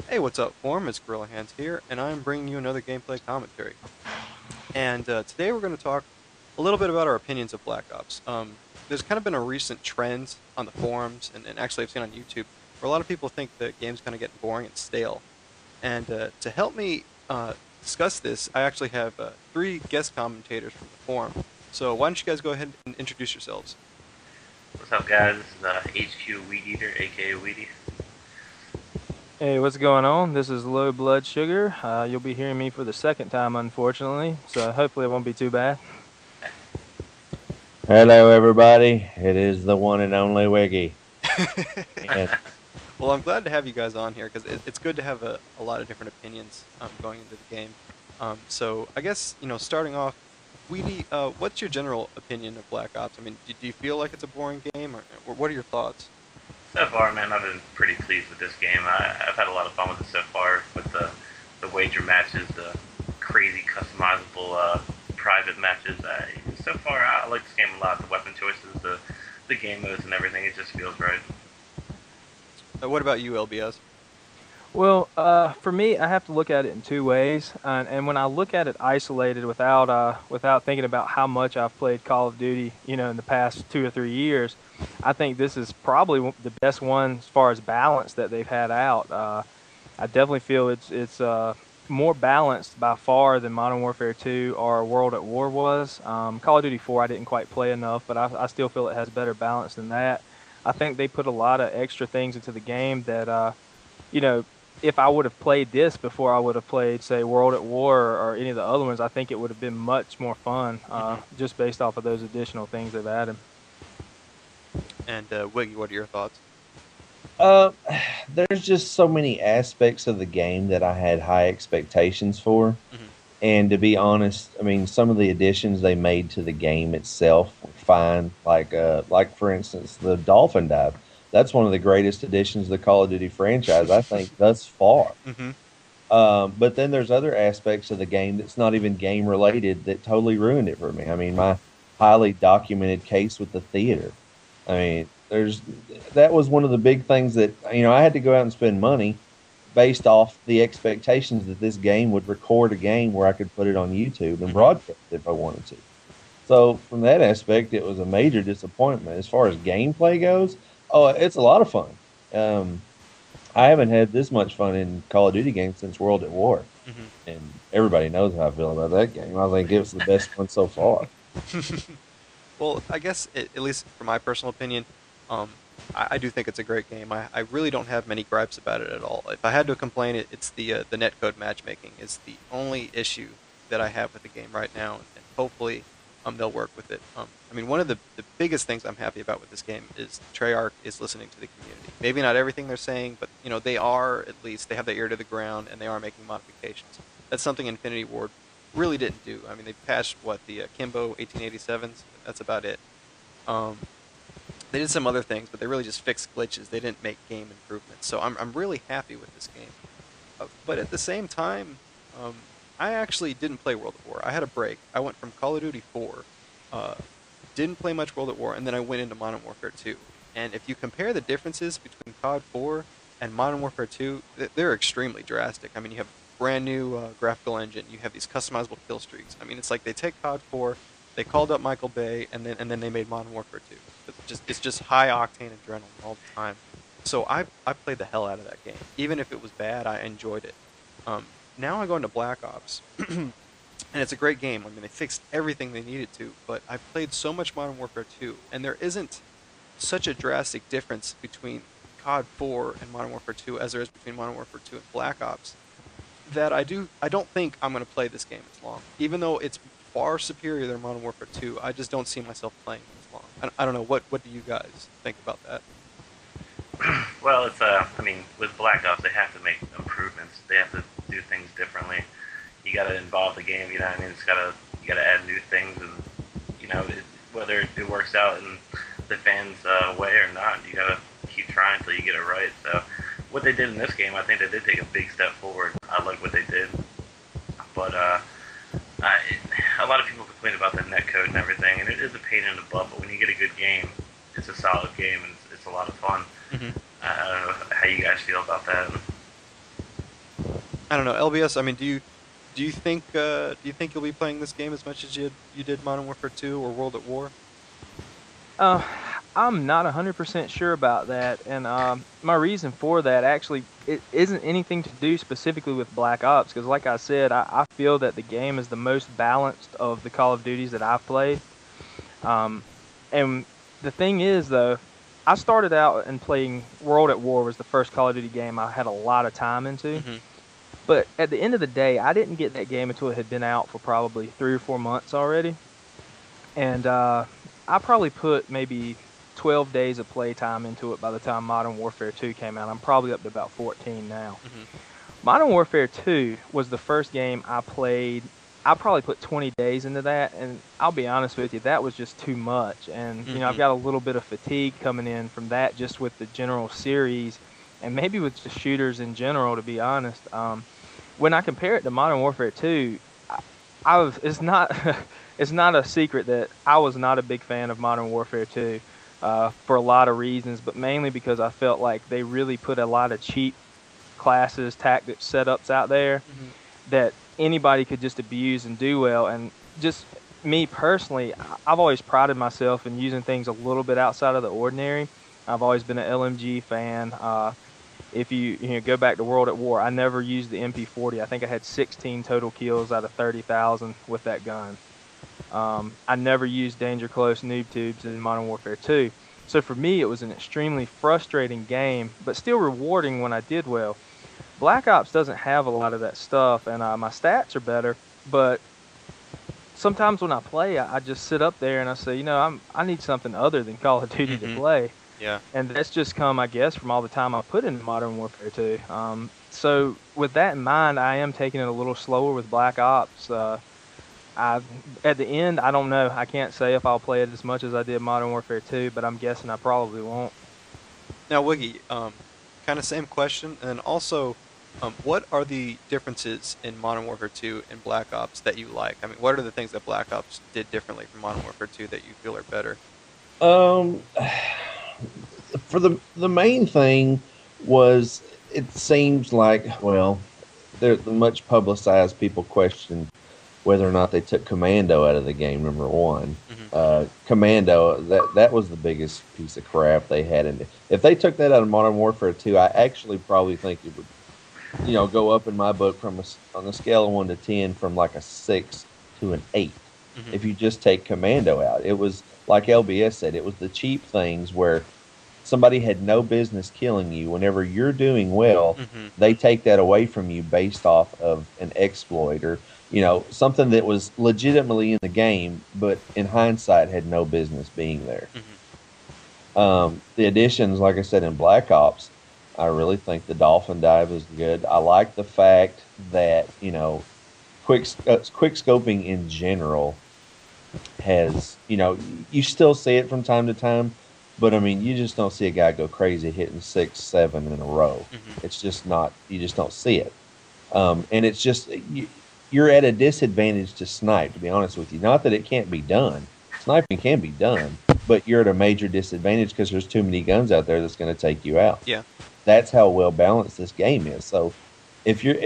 Hey, what's up, Forum? It's Gorilla Hands here, and I'm bringing you another gameplay commentary. And today we're going to talk a little bit about our opinions of Black Ops. There's kind of been a recent trend on the forums, and actually I've seen on YouTube, where a lot of people think the game's kind of getting boring and stale. And to help me discuss this, I actually have three guest commentators from the forum. So why don't you guys go ahead and introduce yourselves? What's up, guys? This is HQ Weed Eater, aka Weedy. Hey, what's going on? This is Low Blood Sugar. You'll be hearing me for the second time, unfortunately, so hopefully it won't be too bad. Hello, everybody. It is the one and only Wiggy. And Well, I'm glad to have you guys on here because it's good to have a lot of different opinions going into the game. So I guess starting off, Weedy, what's your general opinion of Black Ops? I mean, do you feel like it's a boring game, or what are your thoughts? So far, man, I've been pretty pleased with this game. I've had a lot of fun with it so far, with the wager matches, the crazy customizable private matches. So far, I like this game a lot. The weapon choices, the game modes, and everything. It just feels right. What about you, LBS? Well, for me, I have to look at it in two ways, and when I look at it isolated, without thinking about how much I've played Call of Duty, in the past 2 or 3 years, I think this is probably the best one as far as balance that they've had out. I definitely feel it's more balanced by far than Modern Warfare 2 or World at War was. Call of Duty 4 I didn't quite play enough, but I still feel it has better balance than that. I think they put a lot of extra things into the game that you know, if I would have played this before I would have played, say, World at War or any of the other ones, I think it would have been much more fun, Hmm. just based off of those additional things they've added. And Wiggy, what are your thoughts? uh, there's just so many aspects of the game that I had high expectations for. Hmm. And to be honest, I mean, some of the additions they made to the game itself were fine. Like for instance, the dolphin dive. That's one of the greatest additions to the Call of Duty franchise, I think, thus far. Hmm. But then there's other aspects of the game that's not even game related that totally ruined it for me. I mean, my highly documented case with the theater. I mean, there's that was one of the big things that I had to go out and spend money based off the expectations that this game would record a game where I could put it on YouTube and Hmm. broadcast if I wanted to. So from that aspect, it was a major disappointment. As far as gameplay goes, oh, it's a lot of fun. Um, I haven't had this much fun in Call of Duty games since World at War, Hmm. and everybody knows how I feel about that game. I think it was the best one so far. Well, I guess at least from my personal opinion, um, I do think it's a great game. I really don't have many gripes about it at all. If I had to complain, it's the netcode matchmaking is the only issue that I have with the game right now, and hopefully they'll work with it. I mean, one of the biggest things I'm happy about with this game is Treyarch is listening to the community. Maybe not everything they're saying, but they are at least they have their ear to the ground and they are making modifications. That's something Infinity Ward really didn't do. I mean, they patched what the Kimbo 1887s. That's about it. Um, they did some other things, but they really just fixed glitches. They didn't make game improvements. So I'm really happy with this game. But at the same time, um, I actually didn't play World at War. I had a break. I went from Call of Duty 4, uh, didn't play much World at War, and then I went into Modern Warfare 2. And if you compare the differences between COD 4 and Modern Warfare 2, they're extremely drastic. I mean, you have brand new graphical engine. You have these customizable kill streaks. I mean, it's like they take COD 4, they called up Michael Bay, and then they made Modern Warfare 2. It's just high octane adrenaline all the time. So I played the hell out of that game. Even if it was bad, I enjoyed it. Um, Now I go into Black Ops, and it's a great game. I mean, they fixed everything they needed to, but I've played so much Modern Warfare 2, and there isn't such a drastic difference between COD 4 and Modern Warfare 2 as there is between Modern Warfare 2 and Black Ops that I don't think I'm going to play this game as long. Even though it's far superior than Modern Warfare 2, I just don't see myself playing it as long. I don't know what do you guys think about that? Well, I mean, with Black Ops, they have to make improvements. They have to do things differently. You got to involve the game. You know what I mean? You got to add new things, and whether it works out in the fans' way or not, you got to keep trying until you get it right. So, what they did in this game, I think they did take a big step forward. I like what they did, but I, a lot of people complain about the netcode and everything, and it is a pain in the butt. But when you get a good game, it's a solid game, and it's a lot of fun. Hmm. I don't know how you guys feel about that. I don't know, LBS. I mean, do you think you'll be playing this game as much as you did Modern Warfare 2 or World at War? Uh, I'm not 100% sure about that, and my reason for that actually it isn't anything to do specifically with Black Ops, because like I said, I feel that the game is the most balanced of the Call of Duties that I've played. Um, and the thing is, though, I started out and playing World at War was the first Call of Duty game I had a lot of time into. Hmm. But at the end of the day, I didn't get that game until it had been out for probably 3 or 4 months already. And I probably put maybe 12 days of playtime into it by the time Modern Warfare 2 came out. I'm probably up to about 14 now. Hmm. Modern Warfare 2 was the first game I played. I probably put 20 days into that, and I'll be honest with you, that was just too much. And I've Hmm. got a little bit of fatigue coming in from that, just with the general series, and maybe with the shooters in general. To be honest, when I compare it to Modern Warfare 2, it's not it's not a secret that I was not a big fan of Modern Warfare 2 for a lot of reasons, but mainly because I felt like they really put a lot of cheap classes, tactics, setups out there Hmm. that anybody could just abuse and do well. And just me personally, I've always prided myself in using things a little bit outside of the ordinary. I've always been an LMG fan. If you go back to World at War, I never used the MP40. I think I had 16 total kills out of 30,000 with that gun. I never used Danger Close noob tubes in Modern Warfare 2. So for me, it was an extremely frustrating game, but still rewarding when I did well. Black Ops doesn't have a lot of that stuff, and my stats are better. But sometimes when I play, I just sit up there and I say, I need something other than Call of Duty to Hmm. play, Yeah. and that's just come, I guess, from all the time I put into Modern Warfare 2. So with that in mind, I am taking it a little slower with Black Ops. I At the end, I don't know. I can't say if I'll play it as much as I did Modern Warfare 2, but I'm guessing I probably won't. Now, Wiggy, kind of same question, and then also, what are the differences in Modern Warfare 2 and Black Ops that you like? I mean, what are the things that Black Ops did differently from Modern Warfare 2 that you feel are better? Um, for the main thing was it seems like the much publicized people question whether or not they took Commando out of the game. Number one, Hmm. Commando that was the biggest piece of crap they had in it. If they took that out of Modern Warfare 2, I actually probably think it would go up in my book on a scale of 1 to 10 from like a 6 to an 8. Hmm. If you just take Commando out, it was like LBS said, it was the cheap things where somebody had no business killing you. Whenever you're doing well, Hmm. they take that away from you based off of an exploit or something that was legitimately in the game, but in hindsight had no business being there. Hmm. The additions, like I said, in Black Ops, I really think the Dolphin Dive is good. I like the fact that quick scoping in general has you still see it from time to time, but I mean you just don't see a guy go crazy hitting 6, 7 in a row. Hmm. It's just not you just don't see it, and it's just you're at a disadvantage to snipe. To be honest with you, not that it can't be done. Sniping can be done, but you're at a major disadvantage because there's too many guns out there that's going to take you out. Yeah. That's how well balanced this game is. So if you're,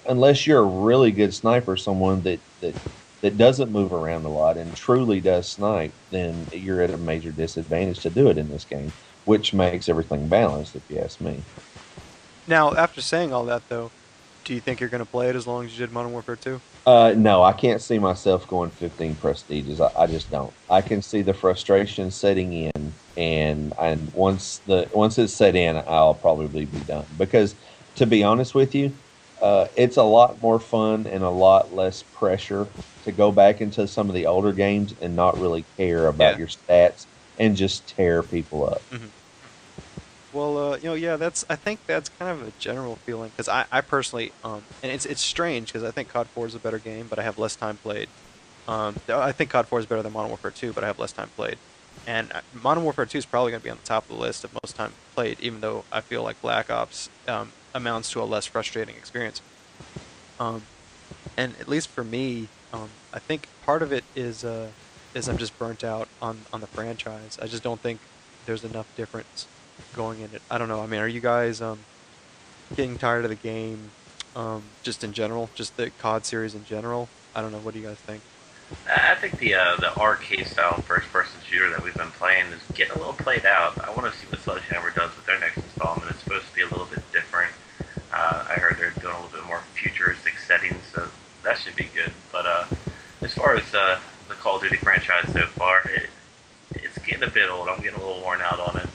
unless you're a really good sniper, someone that doesn't move around a lot and truly does snipe, then you're at a major disadvantage to do it in this game, which makes everything balanced, if you ask me. Now, after saying all that, though, do you think you're going to play it as long as you did Modern Warfare 2? No, I can't see myself going 15 prestiges. I just don't. I can see the frustration setting in, and once it's set in, I'll probably be done. Because to be honest with you, it's a lot more fun and a lot less pressure to go back into some of the older games and not really care about Yeah. your stats and just tear people up. Hmm. Well, yeah, I think that's kind of a general feeling because I personally, and it's strange because I think COD 4 is a better game, but I have less time played. I think COD 4 is better than Modern Warfare 2, but I have less time played. And Modern Warfare 2 is probably going to be on the top of the list of most time played, even though I feel like Black Ops amounts to a less frustrating experience. Um, and at least for me, I think part of it is I'm just burnt out on the franchise. I just don't think there's enough difference going in it. I don't know. I mean, are you guys getting tired of the game? Just in general, just the COD series in general. I don't know. What do you guys think? I think the arcade style first person shooter that we've been playing is getting a little played out. I want to see what Sledgehammer does with their next installment. It's supposed to be a little bit different. I heard they're doing a little bit more futuristic settings, so that should be good. But as far as the Call of Duty franchise so far, it's getting a bit old. I'm getting a little worn out on it.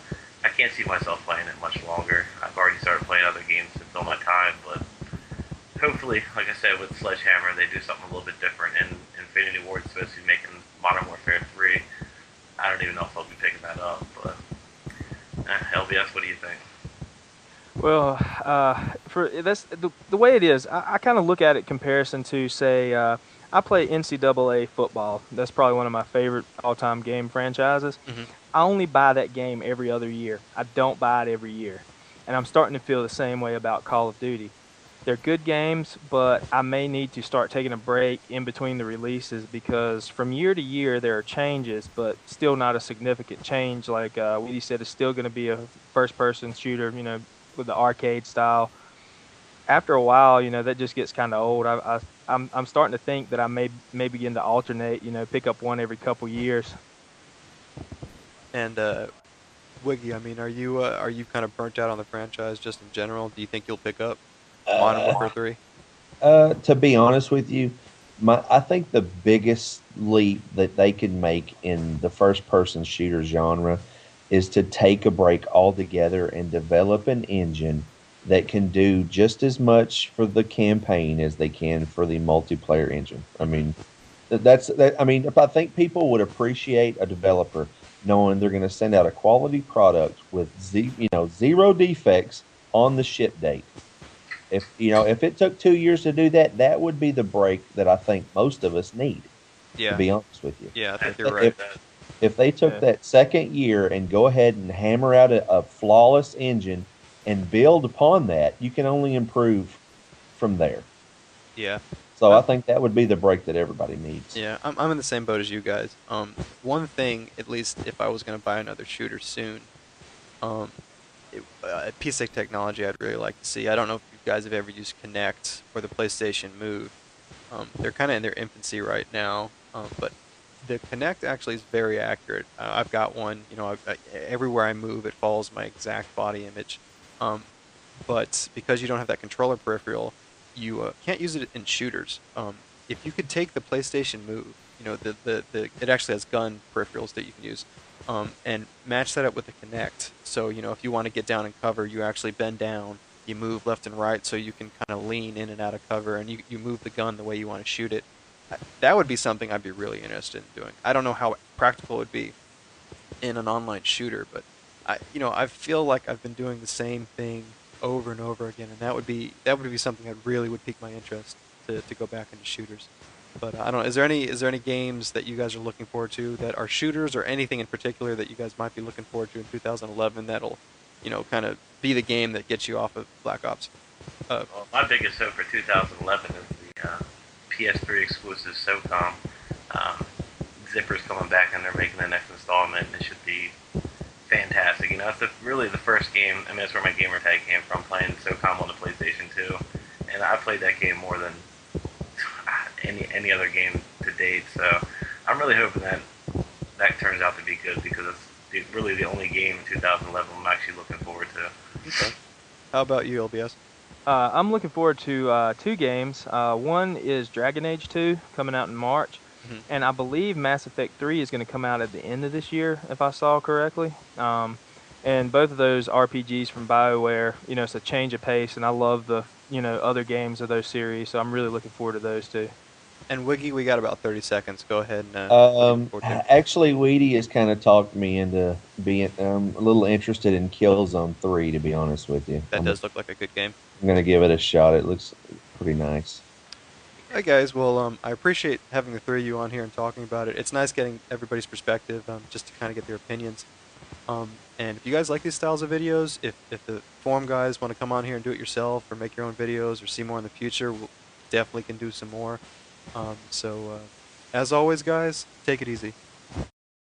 I can't see myself playing it much longer. I've already started playing other games to fill my time, but hopefully, like I said, with Sledgehammer, they do something a little bit different. And Infinity Ward's supposed to be making Modern Warfare 3. I don't even know if I'll be picking that up, but LBS, what do you think? Well, for that's the way it is. I kind of look at it comparison to say I play NCAA football. That's probably one of my favorite all-time game franchises. Hmm. I only buy that game every other year. I don't buy it every year, and I'm starting to feel the same way about Call of Duty. They're good games, but I may need to start taking a break in between the releases because from year to year there are changes, but still not a significant change. Like Weedy said, it's still going to be a first-person shooter, with the arcade style. After a while, that just gets kind of old. I'm starting to think that I may begin to alternate, pick up one every couple years. And Wiggy, I mean, are you kind of burnt out on the franchise just in general? Do you think you'll pick up Modern Uh, Warfare 3? to be honest with you, I think the biggest leap that they could make in the first person shooter genre is to take a break altogether and develop an engine that can do just as much for the campaign as they can for the multiplayer engine. I mean, that's that. I mean, if I think people would appreciate a developer knowing they're going to send out a quality product with zero defects on the ship date. If it took 2 years to do that, that would be the break that I think most of us need. To Yeah, be honest with you, yeah, I I think you're think right. if they took Yeah. that second year and go ahead and hammer out a flawless engine and build upon that, you can only improve from there. Yeah, So I I'm, think that would be the break that everybody needs. yeah, I'm in the same boat as you guys. One thing, at least, if I was gonna buy another shooter soon, um, a piece of technology I'd really like to see. I don't know if you guys have ever used Kinect or the PlayStation Move. They're kind of in their infancy right now, but the Kinect actually is very accurate. I've got one. Everywhere I move, it follows my exact body image. Um, but because you don't have that controller peripheral, you can't use it in shooters. If you could take the PlayStation Move, it actually has gun peripherals that you can use, and match that up with the Kinect. So if you want to get down and cover, you actually bend down, you move left and right, so you can kind of lean in and out of cover, and you move the gun the way you want to shoot it. That would be something I'd be really interested in doing. I don't know how practical it would be in an online shooter, but I feel like I've been doing the same thing over and over again, and that would be something that really would pique my interest to go back into shooters. But I don't know. Is there any games that you guys are looking forward to that are shooters, or anything in particular that you guys might be looking forward to in 2011 that'll, kind of be the game that gets you off of Black Ops? Well, my biggest hope for 2011 is the PS3 exclusive SOCOM. Um, Zipper's coming back and they're making the next installment. It should be fantastic. It's really the first game. I mean, that's where my gamer tag came from, playing SOCOM on the PlayStation 2. And I played that game more than any other game to date. So I'm really hoping that that turns out to be good because it's really the only game in 2011 I'm actually looking forward to. Okay. How about you, LBS? I'm looking forward to two games. One is Dragon Age 2 coming out in March, Hmm. and I believe Mass Effect 3 is going to come out at the end of this year, if I saw correctly. And both of those RPGs from BioWare, it's a change of pace, and I love the other games of those series, so I'm really looking forward to those two. And Wiggy, we got about 30 seconds. Go ahead and what are you looking forward to? Actually, Weedy has kind of talked me into being a little interested in Killzone 3, to be honest with you. That does look like a good game. I'm going to give it a shot. It looks pretty nice. Hey guys, well, I appreciate having the three of you on here and talking about it. It's nice getting everybody's perspective, just to kind of get their opinions. And if you guys like these styles of videos, if the forum guys want to come on here and do it yourself, or make your own videos, or see more in the future, we'll definitely can do some more. So, as always, guys, take it easy.